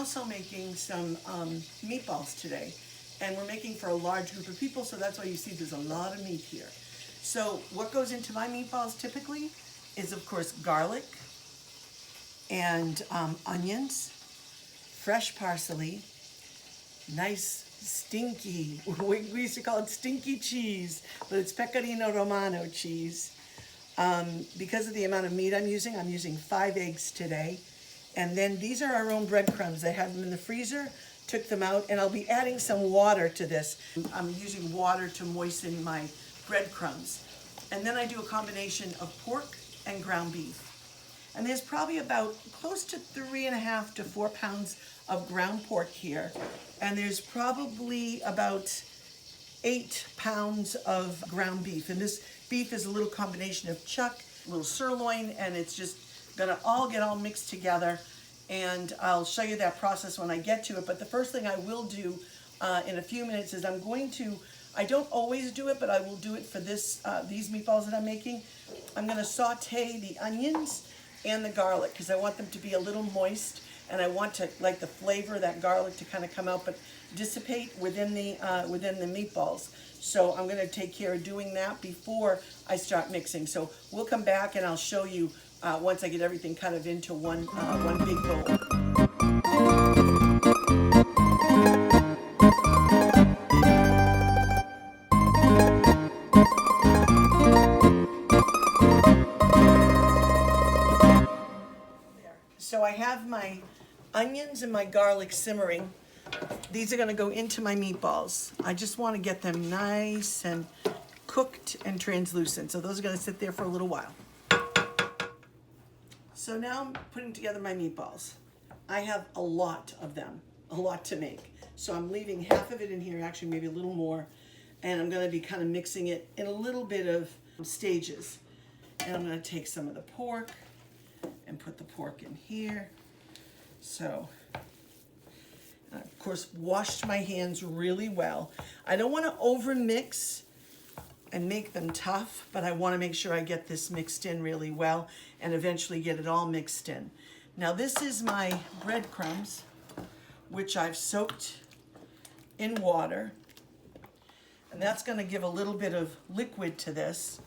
also making some meatballs today, and we're making for a large group of people, so that's why you see there's a lot of meat here. So what goes into my meatballs typically is, of course, garlic and onions, fresh parsley, nice stinky, we used to call it stinky cheese, but it's pecorino romano cheese. Because of the amount of meat I'm using 5 eggs today. And then these are our own breadcrumbs. I had them in the freezer, took them out, and I'll be adding some water to this. I'm using water to moisten my breadcrumbs. And then I do a combination of pork and ground beef. And there's probably about close to 3.5 to 4 pounds of ground pork here. And there's probably about 8 pounds of ground beef. And this beef is a little combination of chuck, a little sirloin, and it's just gonna all get all mixed together. And I'll show you that process when I get to it. But the first thing I will do in a few minutes is I don't always do it, but I will do it for these meatballs that I'm making. I'm gonna saute the onions and the garlic because I want them to be a little moist, and I want to like the flavor of that garlic to kind of come out but dissipate within the meatballs. So I'm going to take care of doing that before I start mixing. So we'll come back and I'll show you once I get everything kind of into one big bowl. So I have my onions and my garlic simmering. These are going to go into my meatballs. I just want to get them nice and cooked and translucent. So those are going to sit there for a little while. So now I'm putting together my meatballs. I have a lot of them, a lot to make. So I'm leaving half of it in here, actually maybe a little more. And I'm going to be kind of mixing it in a little bit of stages. And I'm going to take some of the pork and put the pork in here. So, of course, washed my hands really well. I don't want to over mix and make them tough, but I want to make sure I get this mixed in really well and eventually get it all mixed in. Now this is my breadcrumbs, which I've soaked in water, and that's going to give a little bit of liquid to this.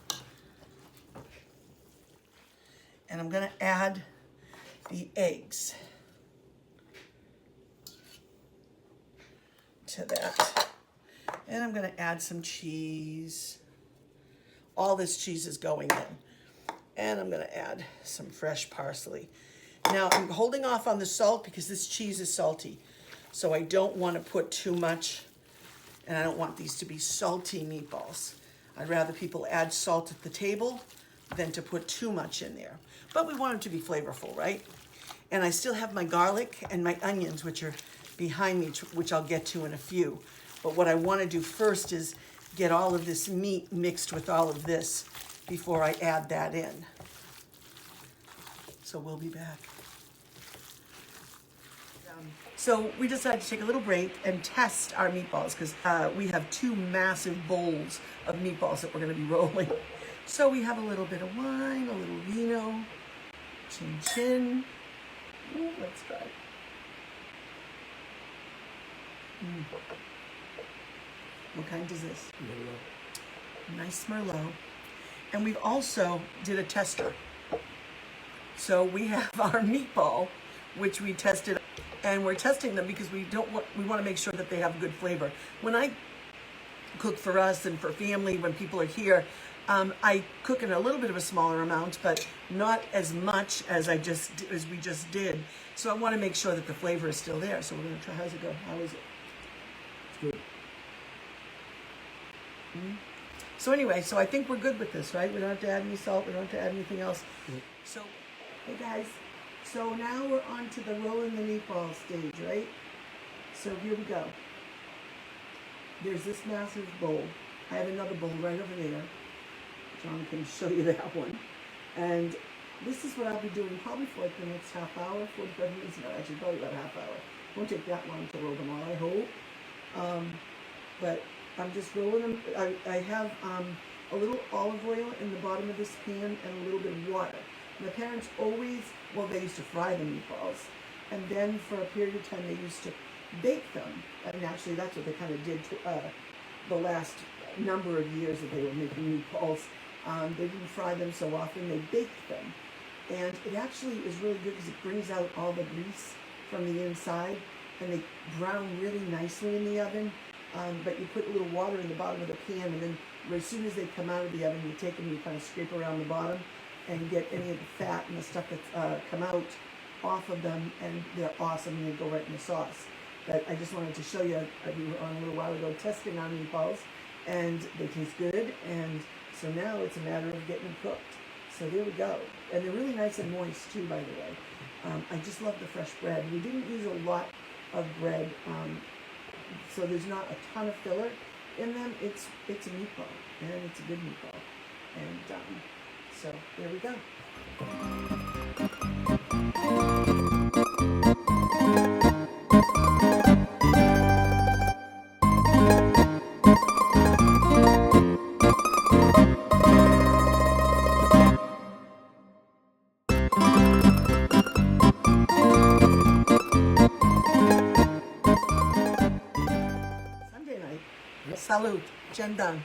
And I'm going to add the eggs to that. And I'm going to add some cheese. All this cheese is going in. And I'm going to add some fresh parsley. Now I'm holding off on the salt because this cheese is salty. So I don't want to put too much, and I don't want these to be salty meatballs. I'd rather people add salt at the table than to put too much in there. But we want them to be flavorful, right? And I still have my garlic and my onions, which are behind me, which I'll get to in a few. But what I want to do first is get all of this meat mixed with all of this before I add that in. So we'll be back. So we decided to take a little break and test our meatballs because we have 2 massive bowls of meatballs that we're going to be rolling. So we have a little bit of wine, a little vino, chin chin. Ooh, let's try. What kind is this? Merlot. Nice Merlot. And we've also did a tester. So we have our meatball, which we tested, and we're testing them because we want to make sure that they have good flavor. When I cook for us and for family, when people are here, I cook in a little bit of a smaller amount, but not as much as we just did. So I want to make sure that the flavor is still there. So we're going to try. How's it go? How is it? It's good. So anyway, so I think we're good with this, right? We don't have to add any salt. We don't have to add anything else. So, hey guys. So now we're on to the rolling the meatball stage, right? So here we go. There's this massive bowl. I have another bowl right over there. John can show you that one. And this is what I'll be doing probably for like the next half hour, 45 minutes. No, actually probably about a half hour. Won't take that long to roll them all, I hope. But I'm just rolling them. I have a little olive oil in the bottom of this pan and a little bit of water. My parents always, well, they used to fry the meatballs, and then for a period of time they used to bake them. And actually that's what they kind of did the last number of years that they were making meatballs. They didn't fry them so often, they baked them. And it actually is really good because it brings out all the grease from the inside, and they brown really nicely in the oven. But you put a little water in the bottom of the pan, and then as soon as they come out of the oven, you take them, you kind of scrape around the bottom and get any of the fat and the stuff that's come out off of them, and they're awesome, and they go right in the sauce. But I just wanted to show you, we were on a little while ago testing our meatballs, and they taste good, and so now it's a matter of getting them cooked. So there we go. And they're really nice and moist too, by the way. I just love the fresh bread. We didn't use a lot of bread, so there's not a ton of filler in them. It's a meatball, and it's a good meatball. And so there we go. Sunday night. Salud. Cendan.